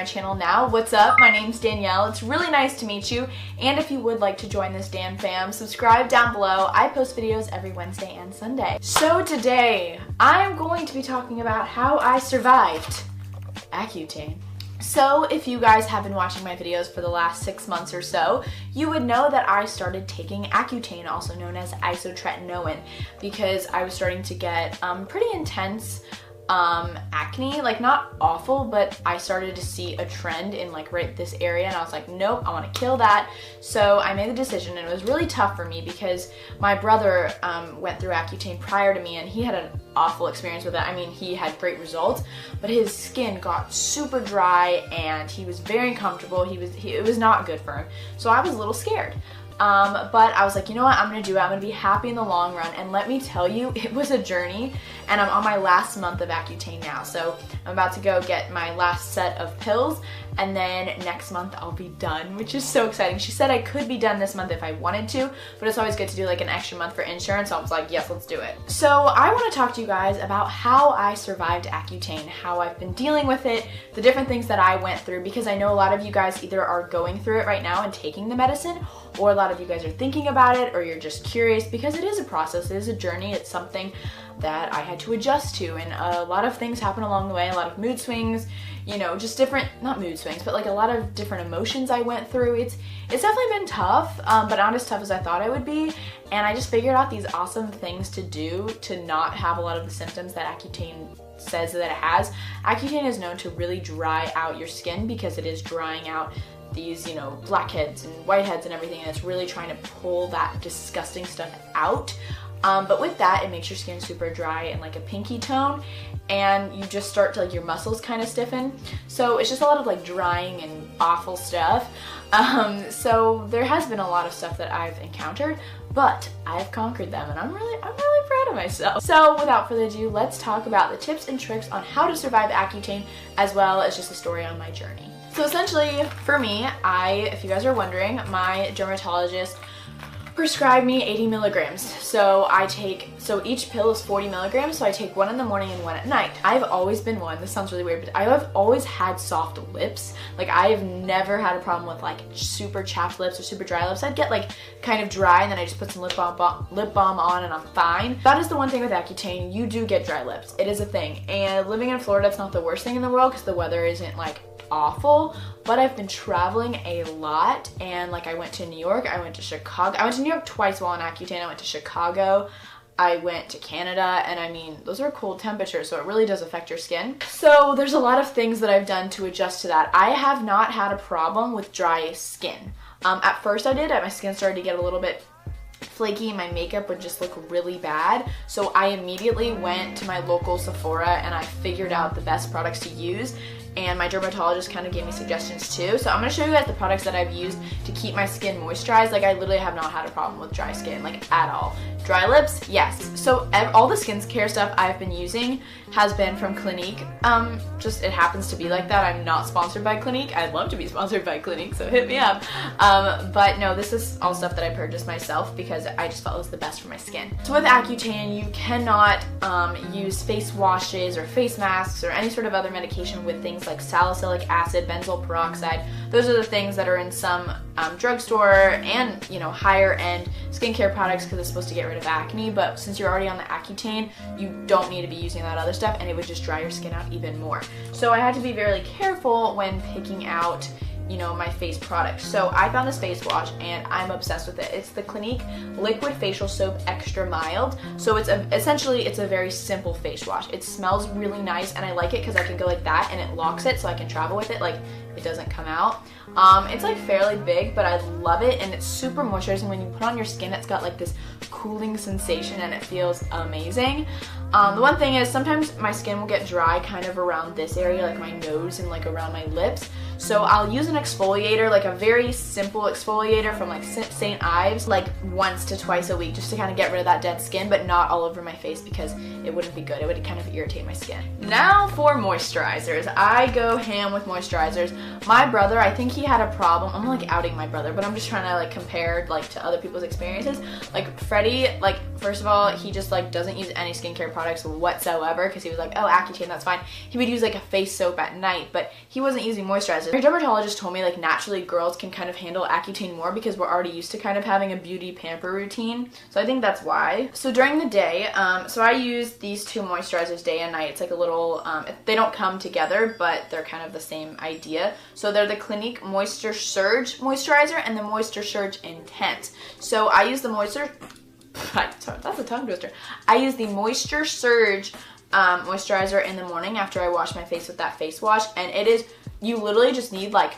channel now, what's up? My name's Danielle. It's really nice to meet you, and if you would like to join this Dan fam, subscribe down below. I post videos every Wednesday and Sunday. So today, I'm going to be talking about how I survived Accutane. So if you guys have been watching my videos for the last 6 months or so, you would know that I started taking Accutane, also known as isotretinoin, because I was starting to get pretty intense acne, like not awful, but I started to see a trend in like right this area, and I was like, nope, I want to kill that. So I made the decision, and it was really tough for me because my brother went through Accutane prior to me, and he had an awful experience with it. I mean, he had great results, but his skin got super dry and he was very uncomfortable. It was not good for him. So I was a little scared. But I was like, you know what, I'm gonna do it. I'm gonna be happy in the long run. And let me tell you, it was a journey, and I'm on my last month of Accutane now. So I'm about to go get my last set of pills, and then next month I'll be done, which is so exciting. She said I could be done this month if I wanted to, but it's always good to do like an extra month for insurance. So I was like, yes, let's do it. So I want to talk to you guys about how I survived Accutane, how I've been dealing with it, the different things that I went through, because I know a lot of you guys either are going through it right now and taking the medicine, or a lot of you guys are thinking about it, or you're just curious, because it is a process, it is a journey, it's something that I had to adjust to, and a lot of things happen along the way, a lot of mood swings, you know, just different, not mood swings, but like a lot of different emotions I went through. It's definitely been tough, but not as tough as I thought it would be, and I just figured out these awesome things to do to not have a lot of the symptoms that Accutane says that it has. Accutane is known to really dry out your skin because it is drying out these, you know, blackheads and whiteheads and everything, and it's really trying to pull that disgusting stuff out. But with that, it makes your skin super dry and like a pinky tone, and you just start to like your muscles kind of stiffen. So it's just a lot of like drying and awful stuff. So there has been a lot of stuff that I've encountered, but I've conquered them, and I'm really proud of myself. So without further ado, let's talk about the tips and tricks on how to survive Accutane, as well as just a story on my journey. So essentially, for me, if you guys are wondering, my dermatologist prescribed me 80 milligrams. So each pill is 40 milligrams, so I take one in the morning and one at night. I've always been one, this sounds really weird, but I have always had soft lips. Like, I have never had a problem with like super chapped lips or super dry lips. I'd get like kind of dry, and then I just put some lip balm on and I'm fine. That is the one thing with Accutane, you do get dry lips. It is a thing. And living in Florida, it's not the worst thing in the world because the weather isn't like awful, but I've been traveling a lot, and like I went to New York, I went to Chicago, I went to New York twice while on Accutane, I went to Chicago, I went to Canada, and I mean, those are cold temperatures, so it really does affect your skin. So there's a lot of things that I've done to adjust to that. I have not had a problem with dry skin. At first I did, my skin started to get a little bit flaky, and my makeup would just look really bad. So I immediately went to my local Sephora and I figured out the best products to use, and my dermatologist kind of gave me suggestions too. So I'm going to show you guys the products that I've used to keep my skin moisturized. Like, I literally have not had a problem with dry skin, like at all. Dry lips, yes. So all the skincare stuff I've been using has been from Clinique. Just it happens to be like that. I'm not sponsored by Clinique. I'd love to be sponsored by Clinique, so hit me up. But no, this is all stuff that I purchased myself because I just felt it was the best for my skin. So with Accutane, you cannot use face washes or face masks or any sort of other medication with things like salicylic acid, benzoyl peroxide. Those are the things that are in some drugstore and, you know, higher end skincare products because it's supposed to get rid of acne. But since you're already on the Accutane, you don't need to be using that other stuff, and it would just dry your skin out even more. So I had to be very careful when picking out, you know, my face product. So I found this face wash, and I'm obsessed with it. It's the Clinique Liquid Facial Soap Extra Mild. So essentially it's a very simple face wash. It smells really nice, and I like it because I can go like that and it locks it, so I can travel with it, like it doesn't come out. It's like fairly big, but I love it, and it's super moisturizing. When you put on your skin, it's got like this cooling sensation, and it feels amazing. The one thing is sometimes my skin will get dry kind of around this area, like my nose and like around my lips. So I'll use an exfoliator, like a very simple exfoliator from like St. Ives, like once to twice a week, just to kind of get rid of that dead skin, but not all over my face because it wouldn't be good. It would kind of irritate my skin. Now for moisturizers. I go ham with moisturizers. My brother, I think he had a problem. I'm like outing my brother, but I'm just trying to like compare like to other people's experiences. Like Freddie, like First of all, he just like doesn't use any skincare products whatsoever because he was like, oh, Accutane, that's fine. He would use like a face soap at night, but he wasn't using moisturizer. My dermatologist told me like naturally girls can kind of handle Accutane more because we're already used to kind of having a beauty pamper routine. So I think that's why. So during the day, so I use these two moisturizers day and night. It's like a little, they don't come together, but they're kind of the same idea. So they're the Clinique Moisture Surge Moisturizer and the Moisture Surge Intense. So I use the that's a tongue twister. I use the Moisture Surge moisturizer in the morning after I wash my face with that face wash, and it is, you literally just need like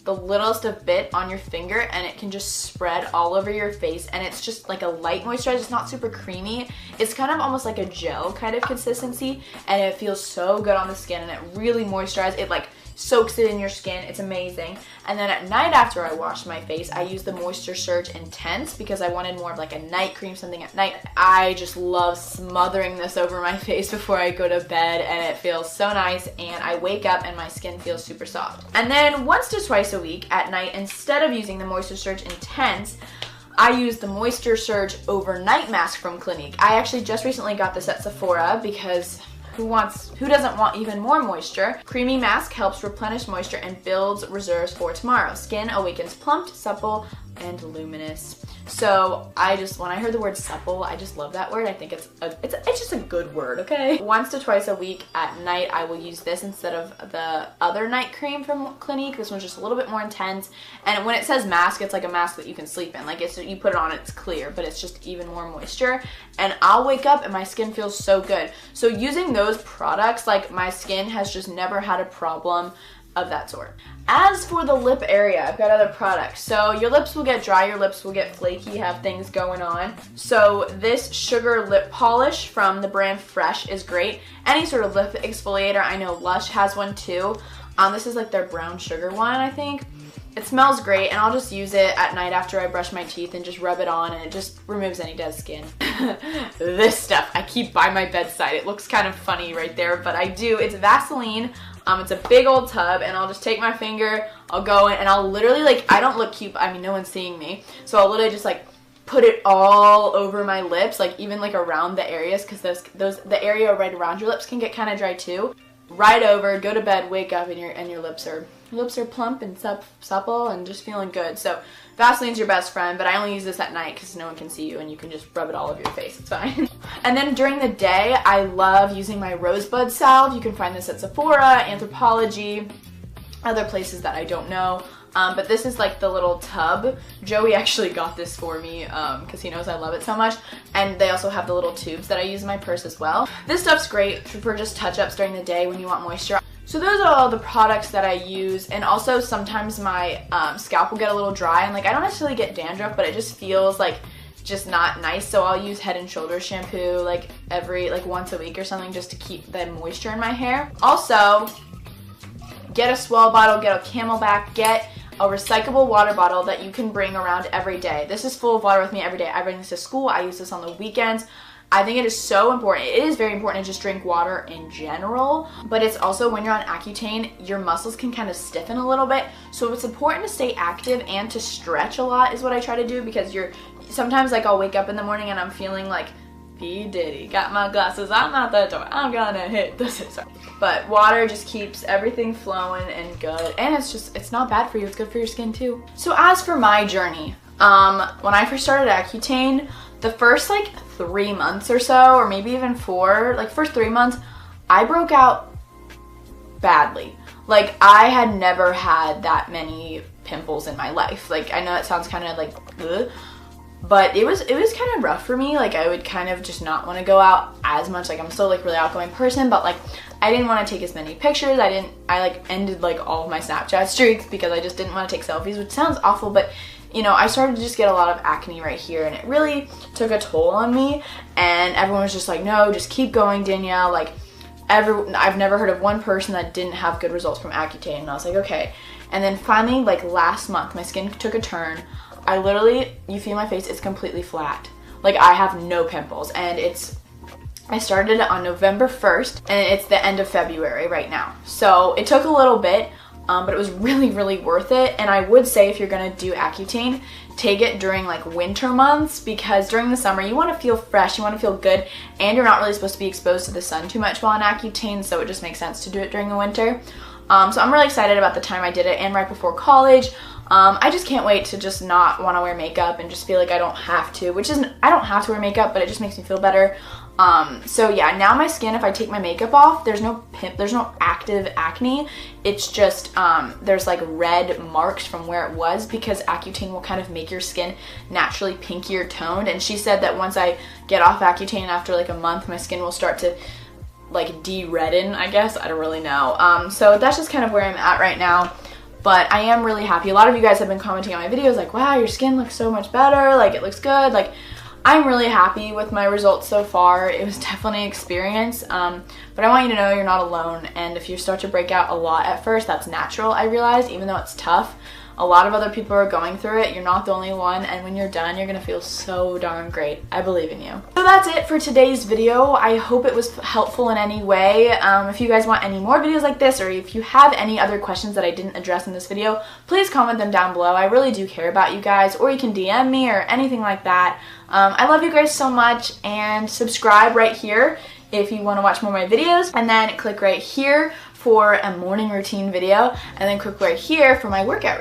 the littlest of bit on your finger and it can just spread all over your face, and it's just like a light moisturizer. It's not super creamy. It's kind of almost like a gel kind of consistency, and it feels so good on the skin, and it really moisturizes. It like soaks it in your skin. It's amazing. And then at night after I wash my face, I use the Moisture Surge Intense because I wanted more of like a night cream, something at night. I just love smothering this over my face before I go to bed, and it feels so nice, and I wake up and my skin feels super soft. And then once to twice a week at night, instead of using the Moisture Surge Intense, I use the Moisture Surge Overnight Mask from Clinique. I actually just recently got this at Sephora because who doesn't want even more moisture? Creamy mask helps replenish moisture and builds reserves for tomorrow. Skin awakens plumped, supple, and luminous. So when I heard the word supple, I just love that word. I think it's just a good word, okay? Once to twice a week at night, I will use this instead of the other night cream from Clinique. This one's just a little bit more intense. And when it says mask, it's like a mask that you can sleep in. Like you put it on, it's clear, but it's just even more moisture. And I'll wake up and my skin feels so good. So using those products, like my skin has just never had a problem of that sort. As for the lip area, I've got other products. So your lips will get dry, your lips will get flaky, have things going on. So this sugar lip polish from the brand Fresh is great. Any sort of lip exfoliator, I know Lush has one too. This is like their brown sugar one, I think. It smells great, and I'll just use it at night after I brush my teeth and just rub it on, and it just removes any dead skin. This stuff I keep by my bedside. It looks kind of funny right there, but I do. It's Vaseline. It's a big old tub, and I'll just take my finger, I'll go in, and I'll literally, like, I don't look cute, I mean, no one's seeing me, so I'll literally just, like, put it all over my lips, like, even, like, around the areas, because the area right around your lips can get kind of dry, too. Right over, go to bed, wake up, and your lips are plump and supple and just feeling good. So Vaseline's your best friend, but I only use this at night because no one can see you and you can just rub it all over your face. It's fine. And then during the day, I love using my Rosebud salve. You can find this at Sephora, Anthropologie, other places that I don't know. But this is like the little tub. Joey actually got this for me because he knows I love it so much. And they also have the little tubes that I use in my purse as well. This stuff's great for just touch-ups during the day when you want moisture. So those are all the products that I use, and also sometimes my scalp will get a little dry, and like I don't necessarily get dandruff, but it just feels like just not nice, so I'll use Head and Shoulders shampoo like once a week or something just to keep the moisture in my hair. Also, get a Swell bottle, get a Camelback, get a recyclable water bottle that you can bring around every day. This is full of water with me every day. I bring this to school, I use this on the weekends. I think it is so important. It is very important to just drink water in general, but it's also when you're on Accutane, your muscles can kind of stiffen a little bit. So it's important to stay active and to stretch a lot is what I try to do, because sometimes like I'll wake up in the morning and I'm feeling like, P. Diddy, got my glasses, I'm out the door, I'm gonna hit this. But water just keeps everything flowing and good, and it's not bad for you, it's good for your skin too. So as for my journey, when I first started Accutane, the first like 3 months or so, or maybe even 4, like first 3 months, I broke out badly. Like I had never had that many pimples in my life. Like I know it sounds kind of like, ugh, but it was kind of rough for me. Like I would kind of just not want to go out as much. Like I'm still like really outgoing person, but like I didn't want to take as many pictures. I like ended like all of my Snapchat streaks because I just didn't want to take selfies, which sounds awful, but you know, I started to just get a lot of acne right here, and it really took a toll on me, and everyone was just like, no, just keep going, Danielle. Like I've never heard of one person that didn't have good results from Accutane, and I was like, okay. And then finally, like last month, my skin took a turn. I literally, you feel my face, it's completely flat. Like I have no pimples, and I started it on November 1st, and it's the end of February right now. So it took a little bit, but it was really, really worth it. And I would say if you're gonna do Accutane, take it during like winter months, because during the summer you want to feel fresh, you want to feel good, and you're not really supposed to be exposed to the sun too much while on Accutane, so it just makes sense to do it during the winter. So I'm really excited about the time I did it and right before college. I just can't wait to just not want to wear makeup and just feel like I don't have to, which isn't, I don't have to wear makeup, but it just makes me feel better. So yeah, now my skin, if I take my makeup off, there's no active acne. It's just, there's like red marks from where it was, because Accutane will kind of make your skin naturally pinkier toned. And she said that once I get off Accutane after like a month, my skin will start to like de-redden, I guess. I don't really know. So that's just kind of where I'm at right now. But I am really happy. A lot of you guys have been commenting on my videos like, wow, your skin looks so much better. Like, it looks good. Like, I'm really happy with my results so far. It was definitely an experience. But I want you to know you're not alone. And if you start to break out a lot at first, that's natural, I realize, even though it's tough. A lot of other people are going through it. You're not the only one, and when you're done, you're gonna feel so darn great. I believe in you. So that's it for today's video. I hope it was helpful in any way. If you guys want any more videos like this, or if you have any other questions that I didn't address in this video, please comment them down below. I really do care about you guys, or you can DM me or anything like that. I love you guys so much, and subscribe right here if you want to watch more of my videos, and then click right here for a morning routine video, and then click right here for my workout routine.